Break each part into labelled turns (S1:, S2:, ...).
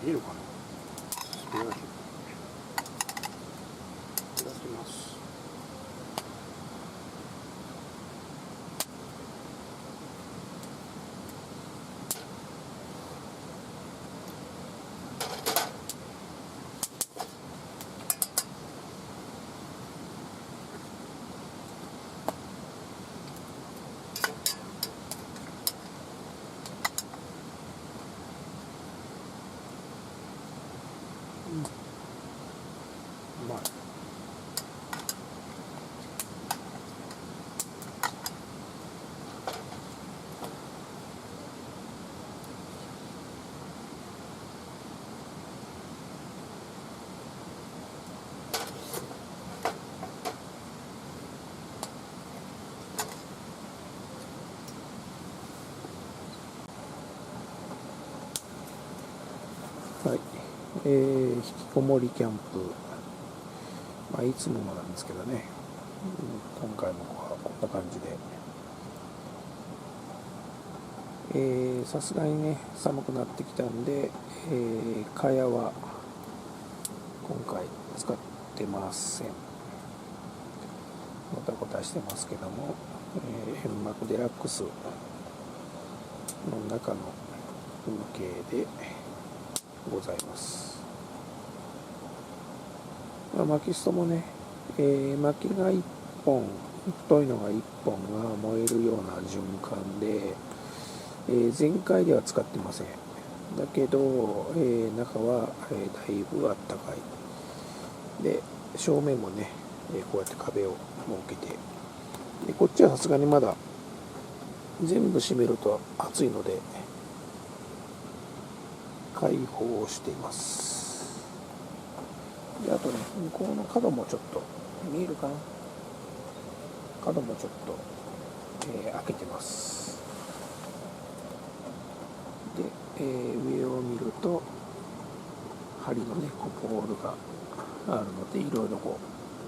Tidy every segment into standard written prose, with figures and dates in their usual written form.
S1: 見えるかな。見えない。いただきます。うまい。はい、引きこもりキャンプ、いつものなんですけどね、今回もこんな感じで、さすがにね寒くなってきたんで、蚊帳は今回ってません。ごたごたしてますけども、煙幕デラックスの中の風景でございます。薪ストもね、薪が1本、太いのが1本が燃えるような循環で、全開では使ってません。だけど、中は、だいぶあったかい。で、正面もね、こうやって壁を設けて、でこっちはさすがにまだ全部閉めると暑いので開放しています。であとね、向こうの角もちょっと見えるかな、角もちょっと、開けてます。で、上を見ると針のねポールがあるのでいろいろこう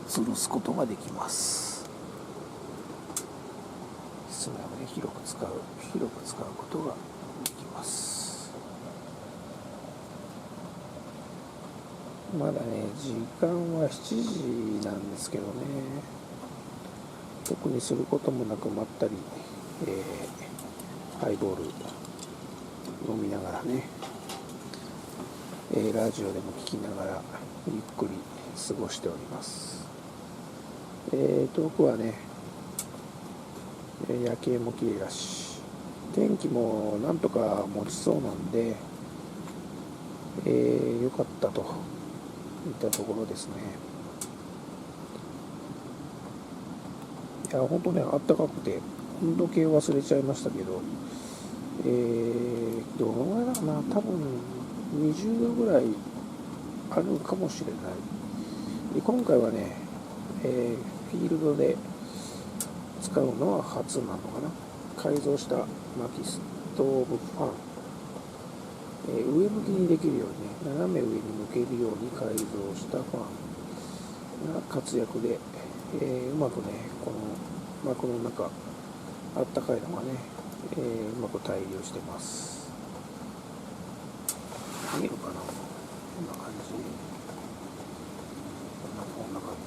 S1: 吊るすことができます。室内もね広く使うことができます。まだね時間は7時なんですけどね、特にすることもなくまったり、ハイボール飲みながらね、ラジオでも聞きながらゆっくり過ごしております。遠くはね夜景も綺麗だし、天気もなんとか持ちそうなんで、良かったといったところですね。いや本当ねあったかくて温度計忘れちゃいましたけど、どのぐらいだかな、多分20度ぐらいあるかもしれない。で今回はね、フィールドで使うのは初なのかな。改造した薪ストーブファン、上向きにできるようにね、斜め上に向けるように改造したファンが活躍で、うまくねこの膜の中あったかいのがね、うまく対流してます。見えるかな、こんな感じ、こんな感じ。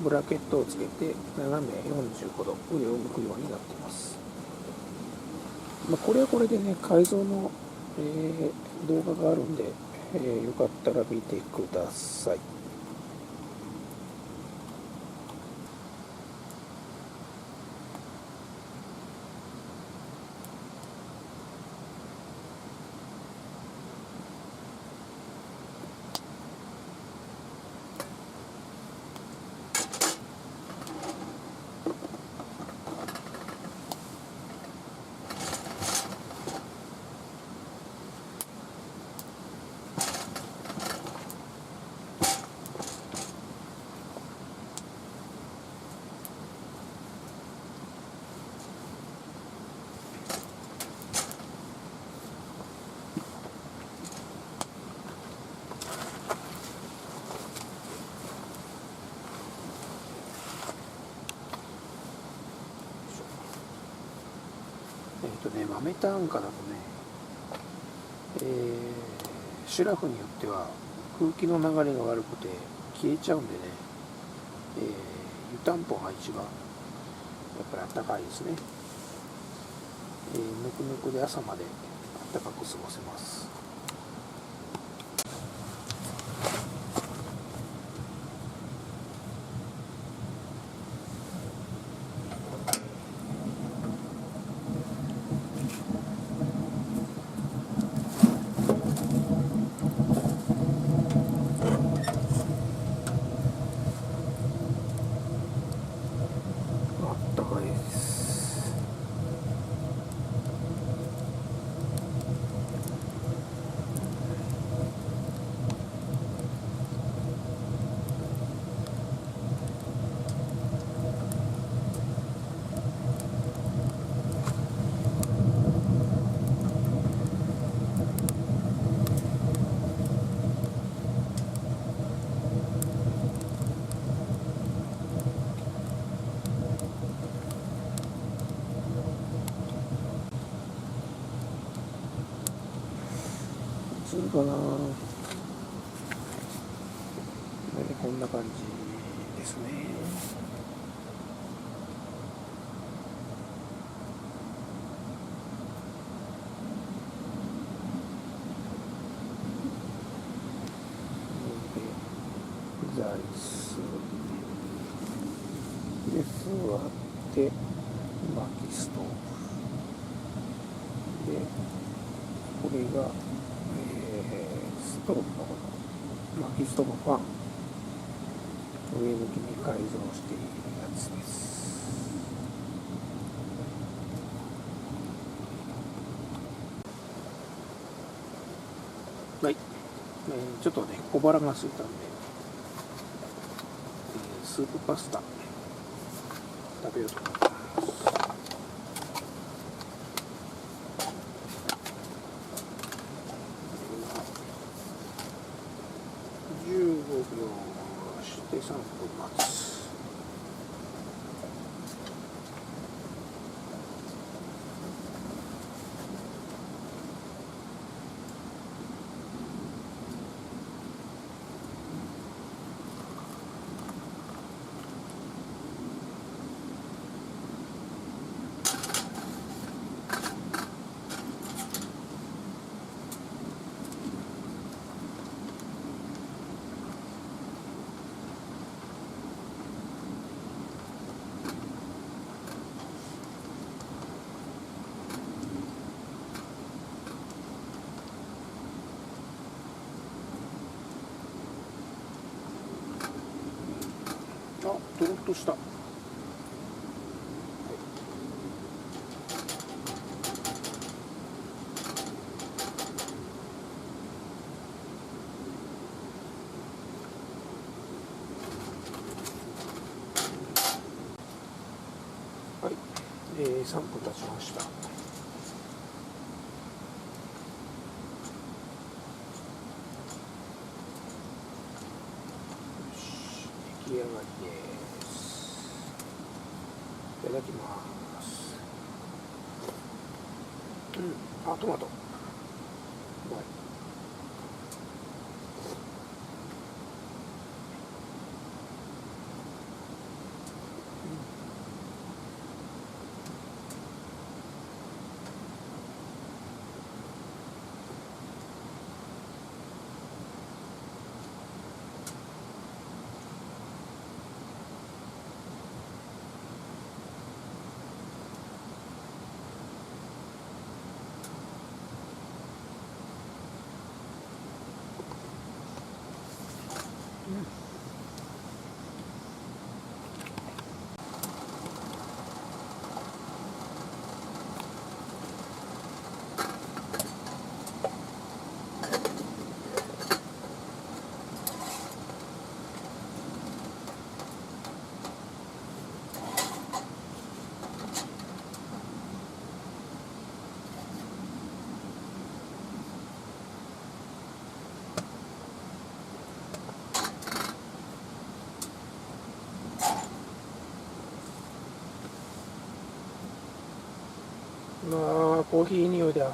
S1: ブラケットをつけて斜め45度上を向くようになっています。これはこれでね改造の、動画があるんで、よかったら見てください。豆炭化だとね、シュラフによっては空気の流れが悪くて消えちゃうんでね、湯たんぽが一番やっぱりあったかいですね。ぬくぬくで朝まであったかく過ごせます。あったかいです。映るかな。こんな感じですね。座椅子で座って薪ストーブで、これが、ストーブのこの薪ストーブファン、上向きに改造しているやつです。はい、ちょっとね小腹が空いたんで、スープパスタ食べようと思います。15秒して3分待つ。あ、ドロッとした。はい、3分経ちました。よし、出来上がりです。いただきます。あ、トマト。うまい。まあ、コーヒー匂いだ。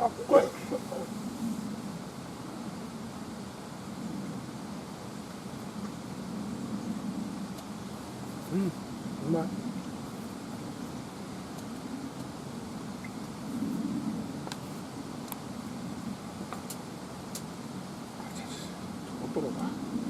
S1: あっこい。うん、うまい。トロトロだ。